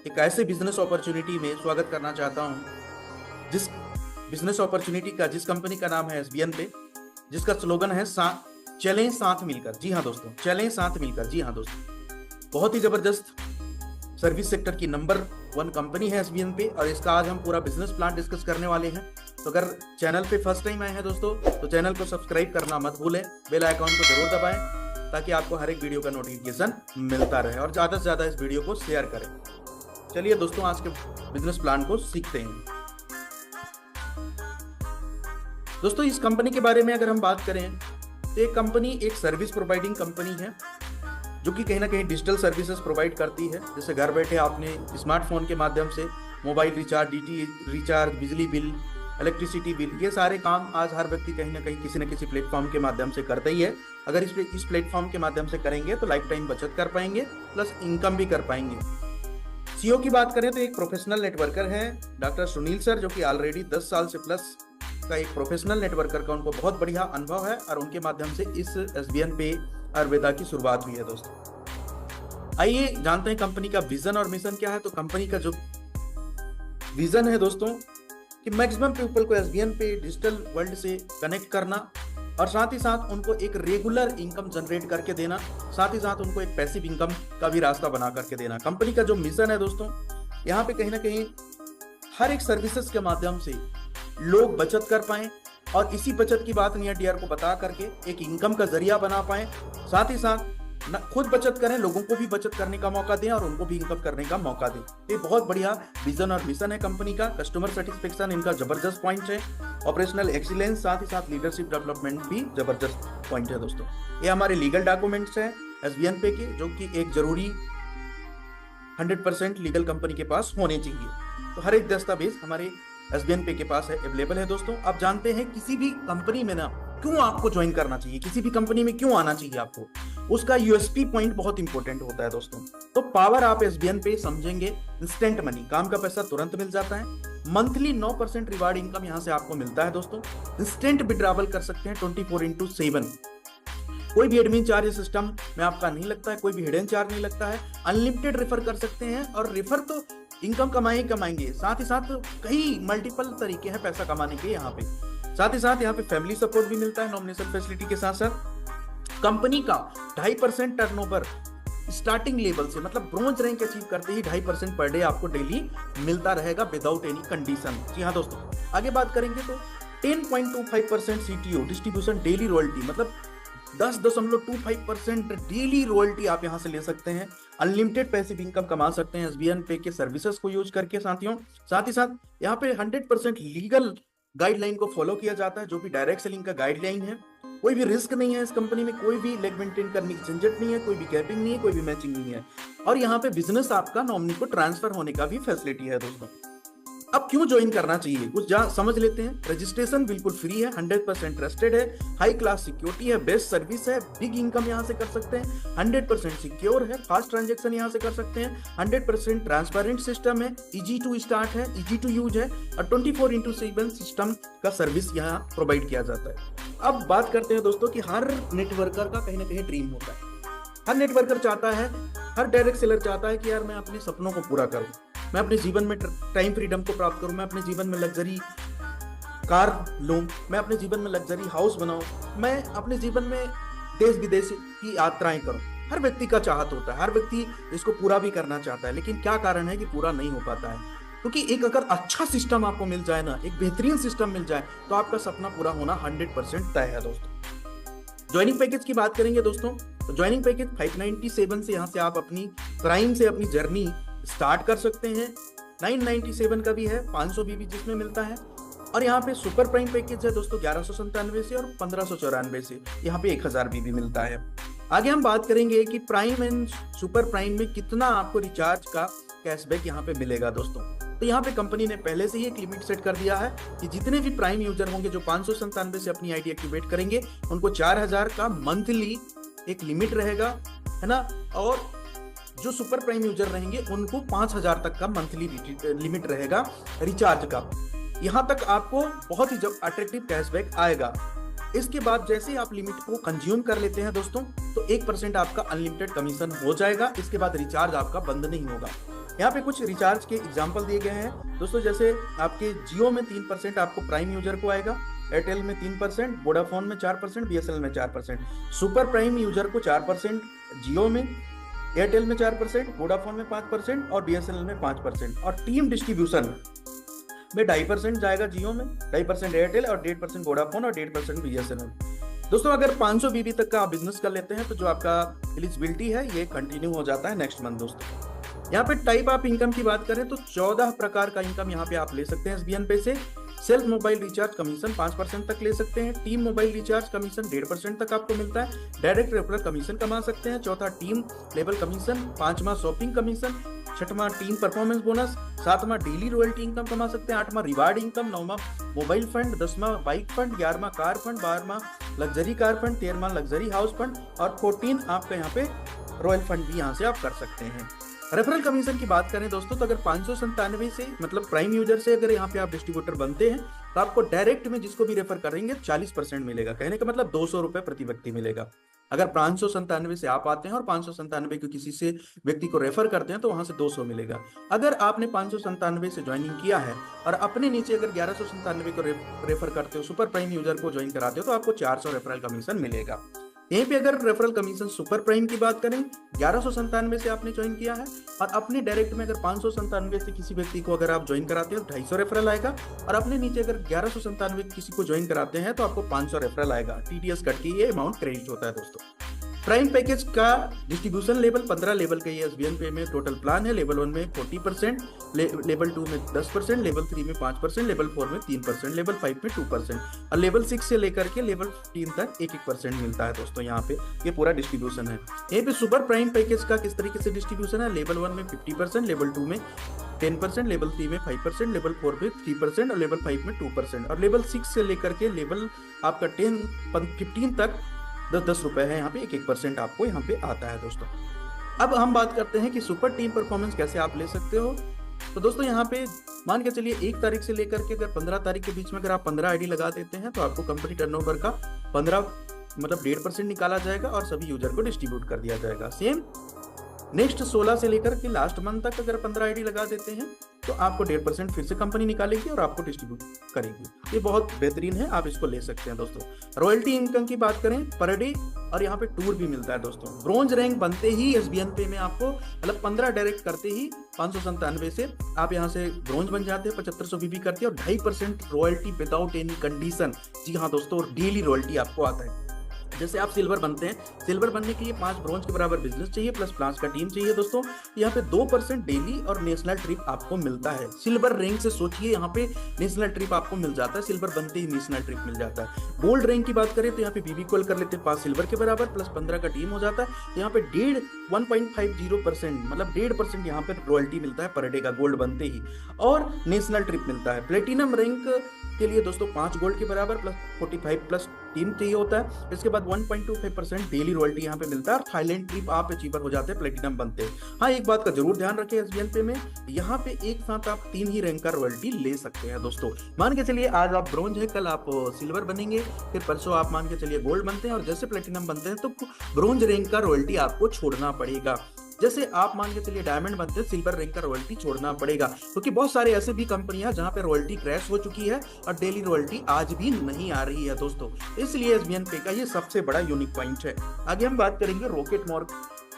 एक ऐसे business opportunity में स्वागत करना चाहता हूं जिस बिजनेस अपॉर्चुनिटी का, जिस कंपनी का नाम है एसबीएन पे, जिसका स्लोगन है चलें साथ मिलकर। जी हाँ दोस्तों, चलें साथ मिलकर। जी हाँ दोस्तों, बहुत ही जबरदस्त सर्विस सेक्टर की नंबर 1 कंपनी है एसबीएन पे, और इसका आज हम पूरा बिजनेस प्लान डिस्कस करने वाले हैं। तो अगर चैनल पे फर्स्ट टाइम आए हैं दोस्तों, तो चैनल को सब्सक्राइब करना मत भूलें, बेल आइकॉन को जरूर दबाएं ताकि आपको हर एक वीडियो का नोटिफिकेशन मिलता रहे, और ज्यादा से ज्यादा इस वीडियो को शेयर करें। चलिए दोस्तों, आज के बिजनेस प्लान को सीखते हैं। दोस्तों, इस कंपनी के बारे में अगर हम बात करें तो ये कंपनी एक सर्विस प्रोवाइडिंग कंपनी है जो कि कहीं ना कहीं डिजिटल सर्विसेज प्रोवाइड करती है। जैसे घर बैठे आपने स्मार्टफोन के माध्यम से मोबाइल रिचार्ज, डीटी रिचार्ज, बिजली बिल, इलेक्ट्रिसिटी बिल, ये सारे काम आज हर व्यक्ति कहीं ना कहीं किसी न किसी प्लेटफॉर्म के माध्यम से करता ही है। अगर इस प्लेटफॉर्म के माध्यम से करेंगे तो लाइफ टाइम बचत कर पाएंगे, प्लस इनकम भी कर पाएंगे। सीईओ की बात करें तो एक प्रोफेशनल नेटवर्कर है डॉक्टर सुनील सर, जो कि ऑलरेडी 10 साल से प्लस का एक प्रोफेशनल नेटवर्कर का उनको बहुत बढ़िया अनुभव है, और उनके माध्यम से इस एसबीएन पे आयुर्वेदा की शुरुआत हुई है। दोस्तों, आइए जानते हैं कंपनी का विजन और मिशन क्या है। तो कंपनी का जो विजन है दोस्तों, कि मैक्सिमम पीपल को एसबीएन पे डिजिटल वर्ल्ड से कनेक्ट करना, और साथ ही साथ उनको एक रेगुलर इनकम जनरेट करके देना, साथ ही साथ उनको एक पैसिव इनकम का भी रास्ता बना करके देना। कंपनी का जो मिशन है दोस्तों, यहाँ पे कहीं ना कहीं हर एक सर्विसेज के माध्यम से लोग बचत कर पाएं, और इसी बचत की बात नियर डियर को बता करके एक इनकम का जरिया बना पाएं। साथ ही साथ न खुद बचत करें, लोगों को भी बचत करने का मौका दें और उनको भी इनकम करने का मौका दें। ये बहुत बढ़िया विजन और मिशन है कंपनी का। कस्टमर सेटिस्फेक्शन इनका जबरदस्त पॉइंट है, ऑपरेशनल एक्सीलेंस, साथ ही साथ लीडरशिप डेवलपमेंट भी जबरदस्त पॉइंट है। दोस्तों, ये हमारे लीगल डॉक्यूमेंट्स हैं एसबीएन पे के, जो कि एक जरूरी 100% लीगल कंपनी के पास होने चाहिए। तो हर एक दस्तावेज हमारे एसबीएन पे के पास है, अवेलेबल है। दोस्तों, आप जानते हैं किसी भी कंपनी में ना क्यों आपको ज्वाइन करना चाहिए, किसी भी कंपनी में क्यों आना चाहिए आपको, उसका यूएसपी पॉइंट बहुत इंपॉर्टेंट होता है दोस्तों। तो पावर आप एसबीएन पे समझेंगे, इंस्टेंट मनी, काम का पैसा तुरंत मिल जाता है। मंथली 9% रिवार्ड इनकम यहां से आपको मिलता है दोस्तों। इंस्टेंट विड्रॉवल कर सकते हैं 24/7। कोई भी एडमिन चार्ज सिस्टम में आपका नहीं लगता है, कोई भी हिडन चार्ज नहीं लगता है। अनलिमिटेड रेफर कर सकते हैं, और रेफर तो इनकम कमाएंगे। साथ ही साथ कई मल्टीपल तरीके हैं पैसा कमाने के यहाँ पे। साथ ही साथ यहाँ पे फैमिली सपोर्ट भी मिलता है नॉमिनेशन फैसिलिटी के साथ साथ। कंपनी का 2.5% टर्नओवर स्टार्टिंग लेवल से, मतलब ब्रोंज रैंक अचीव करते ही 2.5% पर डे आपको डेली मिलता रहेगा विदाउट एनी कंडीशन। जी हाँ दोस्तों, आगे बात करेंगे तो 10.25% सीटीओ डिस्ट्रीब्यूशन डेली रॉयल्टी, मतलब 10.25% डेली रॉयल्टी आप यहां से ले सकते हैं। अनलिमिटेड पैसिव इनकम कमा सकते हैं एसबीएन पे के सर्विसेज को यूज करके साथियों। साथ ही साथ यहाँ पे 100% लीगल गाइडलाइन को फॉलो किया जाता है, जो भी डायरेक्ट सेलिंग का गाइडलाइन है। कोई भी रिस्क नहीं है इस कंपनी में, कोई भी लेग मेंटेन करने की झंझट नहीं है, कोई भी कैपिंग नहीं है, कोई भी मैचिंग नहीं है, और यहाँ पे बिजनेस आपका नॉमिनी को ट्रांसफर होने का भी फैसिलिटी है। दोस्तों, अब क्यों ज्वाइन करना चाहिए कुछ समझ लेते हैं। रजिस्ट्रेशन बिल्कुल फ्री है, 100% ट्रस्टेड है, हाई क्लास सिक्योरिटी है, बेस्ट सर्विस है, बिग इनकम यहां से कर सकते हैं, 100% सिक्योर है, फास्ट ट्रांजैक्शन यहां से कर सकते हैं, 100% ट्रांसपेरेंट सिस्टम है, इजी टू स्टार्ट है, इजी टू यूज है, और 24/7 सिस्टम का सर्विस यहाँ प्रोवाइड किया जाता है। अब बात करते हैं दोस्तों कि हर नेटवर्कर का कहीं ना कहीं ड्रीम होता है। हर नेटवर्कर चाहता है, हर डायरेक्ट सेलर चाहता है कि यार मैं अपने सपनों को पूरा करूं, मैं अपने जीवन में टाइम फ्रीडम को प्राप्त करूं, मैं अपने जीवन में लग्जरी कार लूं, मैं अपने जीवन में लग्जरी हाउस बनाऊं, मैं अपने जीवन में देश विदेश की यात्राएं करूं। हर व्यक्ति का चाहत होता है, हर व्यक्ति इसको पूरा भी करना चाहता है, लेकिन क्या कारण है कि पूरा नहीं हो पाता है? क्योंकि एक अगर अच्छा सिस्टम आपको मिल जाए ना, एक बेहतरीन सिस्टम मिल जाए, तो आपका सपना पूरा होना 100% तय है। दोस्तों, ज्वाइनिंग पैकेज की बात करेंगे दोस्तों, तो ज्वाइनिंग पैकेज 597 से यहाँ से आप अपनी प्राइम से अपनी जर्नी स्टार्ट कर सकते हैं। 997 का भी है, 500 बीबी जिसमें मिलता है, और यहाँ पे सुपर प्राइम पैकेज है दोस्तों 1197 से, और 1594 से यहाँ पे 1000 बीबी मिलता है। आगे हम बात करेंगे कि प्राइम एंड सुपर प्राइम में कितना आपको रिचार्ज का कैशबैक यहाँ पे मिलेगा दोस्तों। तो यहाँ पे कंपनी ने पहले से ही एक लिमिट सेट कर दिया है कि जितने भी प्राइम यूजर होंगे जो 597 से अपनी आईडी एक्टिवेट करेंगे, उनको 4000 का मंथली एक लिमिट रहेगा, है ना, और जो सुपर प्राइम यूजर रहेंगे उनको 5000 तक का मंथली लिमिट रहेगा रिचार्ज का। यहां तक आपको बहुत ही जब अट्रैक्टिव कैशबैक आएगा। इसके बाद जैसे आप लिमिट को कंज्यूम कर लेते हैं दोस्तों, तो 1% आपका अनलिमिटेड कमीशन हो जाएगा। इसके बाद रिचार्ज आपका बंद नहीं होगा। यहाँ पे कुछ रिचार्ज के एग्जाम्पल दिए गए हैं दोस्तों, जैसे आपके जियो में 3% आपको प्राइम यूजर को आएगा, एयरटेल में 3%, वोडाफोन में 4%, बीएसएनएल में 4%। सुपर प्राइम यूजर को 4% जियो में, एयरटेल में 4%, वोडाफोन में 5% और बीएसएनएल में 5%। और टीम डिस्ट्रीब्यूशन में 2.5% जाएगा जियो में, 2.5% एयरटेल और 1.5% वोडाफोन और 1.5% बीएसएनएल। दोस्तों अगर 500 बीबी तक का आप बिजनेस कर लेते हैं तो जो आपका एलिजिबिलिटी है ये कंटिन्यू हो जाता है नेक्स्ट मंथ दोस्तों। यहाँ पे टाइप ऑफ इनकम की बात करें तो 14 प्रकार का इनकम यहाँ पे आप ले सकते हैं एसबीएन पे से। सेल्फ मोबाइल रिचार्ज कमीशन 5% तक ले सकते हैं, टीम मोबाइल रिचार्ज कमीशन 1.5% तक आपको मिलता है, डायरेक्ट रेफरल कमीशन कमा सकते हैं, चौथा टीम लेवल कमीशन, पांचवा शॉपिंग कमीशन, छठवां टीम परफॉर्मेंस बोनस, सातवां डेली रॉयल्टी इनकम कमा सकते हैं, आठवां रिवार्ड इनकम, नौवां मोबाइल फंड, 10वां बाइक फंड, 11वां कार फंड, 12वां लग्जरी कार फंड, 13वां लग्जरी हाउस फंड और 14 आपका यहाँ पे रॉयल फंड भी यहाँ से आप कर सकते हैं। रेफरल कमीशन की बात करें दोस्तों तो अगर 597 से मतलब प्राइम यूजर से अगर यहाँ पे आप डिस्ट्रीब्यूटर बनते हैं तो आपको डायरेक्ट में जिसको भी रेफर करेंगे 40% मिलेगा, कहने का मतलब 200 रुपए प्रति व्यक्ति मिलेगा। अगर 597 से आप आते हैं और 597 को किसी से व्यक्ति को रेफर करते हैं तो वहां से 200 मिलेगा। अगर आपने 597 से ज्वाइनिंग किया है और अपने नीचे अगर 1197 को रेफर करते हो, सुपर प्राइम यूजर को ज्वाइन कराते हो तो आपको 400 रेफरल कमीशन मिलेगा। यहीं पे अगर रेफरल कमीशन सुपर प्राइम की बात करें, 1197 से आपने ज्वाइन किया है और अपने डायरेक्ट में अगर 597 से किसी व्यक्ति को अगर आप ज्वाइन कराते हैं तो 250 रेफरल आएगा और अपने नीचे अगर 1197 किसी को ज्वाइन कराते हैं तो आपको 500 रेफरल आएगा। टीडीएस कट के ये अमाउंट क्रेडिट होता है दोस्तों। प्राइम पैकेज का डिस्ट्रीब्यूशन लेवल 15 लेवल का ये एसबीएन पे में टोटल प्लान है। लेवल 1 में 40%, लेवल 2 में 10%, लेवल 3 में 5%, लेवल 4 में 3%, लेवल 5 में 2% और लेवल 6 से लेकर के लेवल 15 तक 1% मिलता है दोस्तों। यहाँ पे ये पूरा डिस्ट्रीब्यूशन है। यहीं पे सुपर प्राइम पैकेज का किस तरीके से डिस्ट्रीब्यूशन है, लेवल 1 में 50%, लेवल 2 में 10%, लेवल 3 में 5%, लेवल 4 में 3% और लेवल 5 में 2% और लेवल 6 से लेकर के लेवल आपका 15 तक 10 रुपए है। यहाँ पे 1% आपको यहाँ पे आता है दोस्तों। अब हम बात करते हैं कि सुपर टीम परफॉर्मेंस कैसे आप ले सकते हो। तो दोस्तों यहाँ पे मान के चलिए 1 तारीख से लेकर के अगर 15 तारीख के बीच में अगर आप 15 आईडी लगा देते हैं तो आपको कंपनी टर्नओवर का 15 मतलब 1.5% निकाला जाएगा और सभी यूजर को डिस्ट्रीब्यूट कर दिया जाएगा। सेम नेक्स्ट 16 से लेकर के लास्ट मंथ तक अगर 15 आईडी लगा देते हैं तो आपको 1.5% फिर से कंपनी निकालेगी और आपको डिस्ट्रीब्यूट करेगी। ये बहुत बेहतरीन है, आप इसको ले सकते हैं दोस्तों। रॉयल्टी इनकम की बात करें पर डे और यहाँ पे टूर भी मिलता है दोस्तों। ब्रोंज रैंक बनते ही एसबीएन पे में आपको मतलब 15 डायरेक्ट करते ही 597 से आप यहाँ से ब्रोंज बन जाते हैं, 7500 बीबी करते हैं और 2.5% रॉयल्टी विदाउट एनी कंडीशन। जी हाँ दोस्तों, डेली रॉयल्टी आपको आता है। जैसे आप सिल्वर बनते हैं, सिल्वर बनने के लिए 5 ब्रोंज के बराबर बिजनेस चाहिए प्लस फ्रांस का टीम चाहिए दोस्तों। यहाँ पे 2% डेली और नेशनल ट्रिप आपको मिलता है। सिल्वर रैंक से सोचिए यहाँ पे नेशनल ट्रिप आपको मिल जाता है, सिल्वर बनते ही नेशनल ट्रिप मिल जाता है। गोल्ड रैंक की बात करें तो यहाँ पे बीबी कॉल कर लेते हैं 5 सिल्वर के बराबर प्लस 15 का टीम हो जाता है। यहाँ पे 1.50% मतलब 1.5% यहाँ पे रॉयल्टी मिलता है पर डे का गोल्ड बनते ही और नेशनल ट्रिप मिलता है। प्लेटिनम रैंक के लिए दोस्तों 5 गोल्ड के बराबर प्लस 45 प्लस टीम चाहिए होता है। इसके बाद 1.25% डेली रॉयल्टी यहाँ पे मिलता है और थाईलैंड ट्रिप आप अचीवर हो जाते हैं, प्लेटिनम बनते हैं। हाँ, एक बात का जरूर ध्यान रखें एसबीएन पे में यहाँ पे एक साथ आप 3 ही रैंक का रॉयल्टी ले सकते हैं दोस्तों। मान के चलिए आज आप ब्रोंज है, कल आप सिल्वर बनेंगे, फिर परसों आप मान के चलिए गोल्ड बनते हैं और जैसे प्लेटिनम बनते हैं तो ब्रोंज रैंक का रॉयल्टी आपको छोड़ना पड़ेगा। जैसे आप मान के चलिए डायमंड बनते हैं, सिल्वर रैंक का रॉयल्टी छोड़ना पड़ेगा क्योंकि बहुत सारे ऐसे भी कंपनियां जहां पे रॉयल्टी क्रैश हो चुकी है और डेली रॉयल्टी आज भी नहीं आ रही है दोस्तों। इसलिए एसबीएन पे का ये सबसे बड़ा यूनिक पॉइंट है। आगे हम बात करेंगे रॉकेट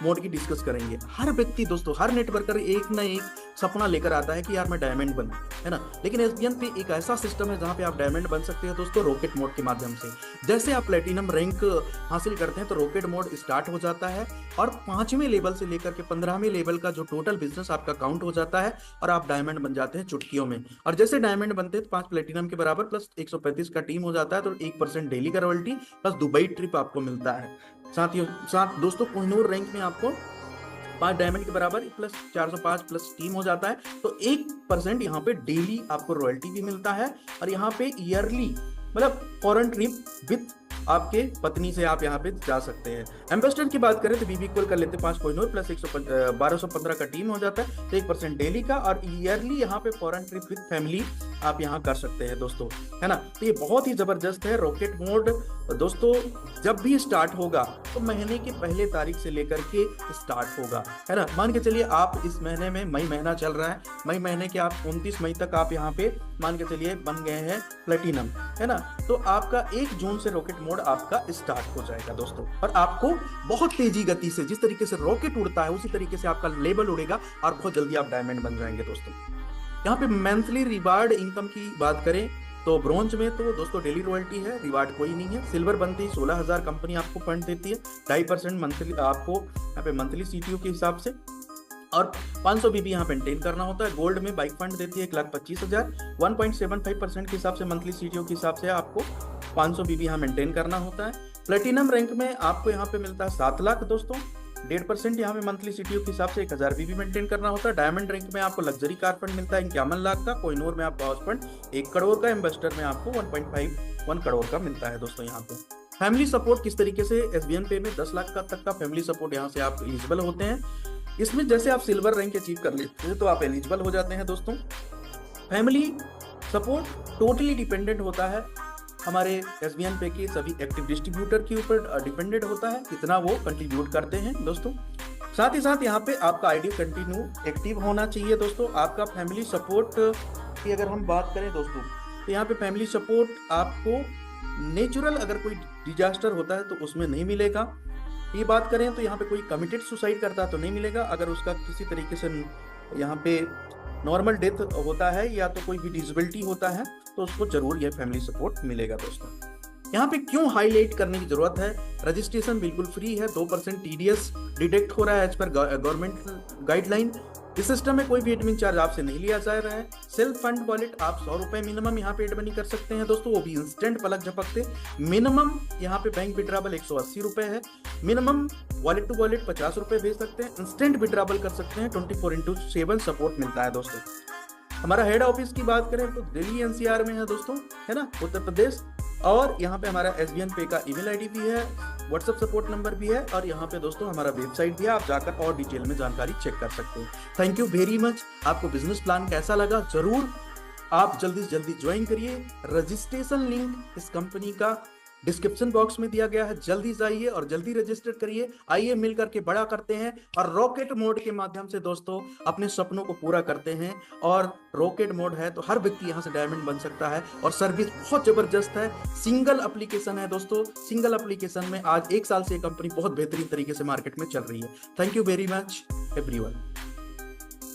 मोड की डिस्कस करेंगे। हर व्यक्ति दोस्तों, हर नेटवर्कर एक ना एक सपना लेकर आता है कि यार मैं डायमंड बनूं, है ना। लेकिन एसबीएन पे एक ऐसा सिस्टम है जहां पे आप डायमंड बन सकते हैं दोस्तों रॉकेट मोड के माध्यम से। जैसे आप प्लेटिनम रैंक हासिल करते हैं तो रॉकेट मोड स्टार्ट हो जाता है और 5वें लेवल से लेकर के 15वें लेवल का जो टोटल बिजनेस आपका काउंट हो जाता है और आप डायमंड बन जाते हैं चुटकियों में। और जैसे डायमंड बनते हैं तो 5 प्लेटिनम के बराबर प्लस 135 का टीम हो जाता है तो 1% डेली का रॉयल्टी प्लस दुबई ट्रिप आपको मिलता है। साथ दोस्तों कोहिनूर रैंक में आपको 5 डायमंड के बराबर प्लस 405 प्लस टीम हो जाता है तो 1% यहाँ पे डेली आपको रॉयल्टी भी मिलता है और यहाँ पे ईयरली मतलब फॉरेन ट्रिप विद आपके पत्नी से आप यहाँ पे जा सकते हैं। एम्बेसडर की बात करें तो बीबी कॉल कर लेते हैं 5 कोहिनूर प्लस 1215 का टीम हो जाता है तो 1% डेली का और ईयरली यहाँ पे फॉरेन ट्रिप विद फैमिली आप यहाँ कर सकते हैं दोस्तों, है ना। तो ये बहुत ही जबरदस्त है रॉकेट मोड दोस्तों। जब भी स्टार्ट होगा तो महीने की पहले तारीख से लेकर के स्टार्ट होगा, है ना। मान के चलिए आप इस महीने में, मई महीना चल रहा है, मई महीने के आप 29 मई तक आप यहाँ पे मान के चलिए बन गए हैं प्लेटिनम, है ना। तो आपका 1 जून से रॉकेट मोड आपका स्टार्ट हो जाएगा दोस्तों, और आपको बहुत तेजी गति से, जिस तरीके से रॉकेट उड़ता है उसी तरीके से आपका लेवल उड़ेगा और बहुत जल्दी आप डायमंड बन जाएंगे दोस्तों। यहाँ पे मंथली रिवार्ड इनकम की बात करें तो ब्रोंज में तो दोस्तों डेली रॉयल्टी है, रिवार्ड कोई नहीं है। सिल्वर बनती है 16,000 कंपनी आपको फंड देती है, 2.5% मंथली आपको यहाँ पे मंथली सीटीओ के हिसाब से, और 500 बीबी यहाँ मेंटेन करना होता है। गोल्ड में बाइक फंड देती है 1,25,000, 1.75% के हिसाब से मंथली सीटीओ के हिसाब से आपको 500 बीबी यहाँ मेंटेन करना होता है। प्लेटिनम रैंक में आपको यहाँ पे मिलता है 7 लाख दोस्तों, 1.5% यहाँ पे मंथली सीटीओ के हिसाब से 1000 बीबी मेंटेन करना होता है। डायमंड रैंक में आपको लग्जरी कार फंड मिलता है 51 लाख का, कोहिनूर में आपको हाउस फंड 1 करोड़ का, एम्बेसडर में आपको 1.51 करोड़ का मिलता है दोस्तों। यहाँ पे फैमिली सपोर्ट किस तरीके से, SBN पे में 10 लाख का तक का फैमिली सपोर्ट यहाँ से आप एलिजिबल होते हैं। इसमें जैसे आप सिल्वर रैंक अचीव कर लेते हैं तो आप एलिजिबल हो जाते हैं दोस्तों। फैमिली सपोर्ट टोटली डिपेंडेंट होता है हमारे SBN पे के सभी एक्टिव डिस्ट्रीब्यूटर के ऊपर डिपेंडेंट होता है, कितना वो कंट्रीब्यूट करते हैं दोस्तों। साथ ही साथ यहाँ पे आपका आईडी कंटिन्यू एक्टिव होना चाहिए दोस्तों। आपका फैमिली सपोर्ट की अगर हम बात करें दोस्तों, तो यहाँ पे फैमिली सपोर्ट आपको नेचुरल अगर कोई डिजास्टर होता है तो उसमें नहीं मिलेगा। ये बात करें तो यहाँ पे कोई कमिटेड सुसाइड करता है तो नहीं मिलेगा। अगर उसका किसी तरीके से यहाँ पे नॉर्मल डेथ होता है या तो कोई भी डिसेबिलिटी होता है तो उसको जरूर यह फैमिली सपोर्ट मिलेगा दोस्तों। यहाँ पे क्यों हाईलाइट करने की जरूरत है, रजिस्ट्रेशन बिल्कुल फ्री है, 2% TDS डिडक्ट हो रहा है एज पर गवर्नमेंट गाइडलाइन। इस सिस्टम में कोई भी एडमिन चार्ज आपसे नहीं लिया जा रहा है। सेल्फ फंड वॉलेट आप 100 रुपए मिनिमम यहाँ पे एड मनी कर सकते हैं दोस्तों, वो भी इंस्टेंट पलक झपकते। मिनिमम यहाँ पे बैंक विड्रावल 180 रुपए है, मिनिमम वॉलेट टू वॉलेट 50 रुपए भेज सकते हैं, इंस्टेंट विड्रावल कर सकते हैं, 24/7 सपोर्ट मिलता है दोस्तों। हमारा हेड ऑफिस की बात करें तो दिल्ली NCR में है दोस्तों, है ना, उत्तर प्रदेश। और यहाँ पे हमारा SBN पे का ईमेल आईडी भी है, व्हाट्सएप सपोर्ट नंबर भी है, और यहाँ पे दोस्तों हमारा वेबसाइट भी है, आप जाकर और डिटेल में जानकारी चेक कर सकते हैं। Thank you very much. आपको बिजनेस प्लान कैसा लगा जरूर आप जल्दी से जल्दी ज्वाइन करिए। रजिस्ट्रेशन लिंक इस कंपनी का डिस्क्रिप्शन बॉक्स में दिया गया है, जल्दी जाइए और जल्दी रजिस्टर करिए। आइए मिल करके बड़ा करते हैं और रॉकेट मोड के माध्यम से दोस्तों अपने सपनों को पूरा करते हैं। और रॉकेट मोड है तो हर व्यक्ति यहाँ से डायमंड बन सकता है, और सर्विस बहुत जबरदस्त है। सिंगल एप्लीकेशन है दोस्तों, सिंगल एप्लीकेशन में आज 1 साल से ये कंपनी बहुत बेहतरीन तरीके से मार्केट में चल रही है। Thank you very much everyone.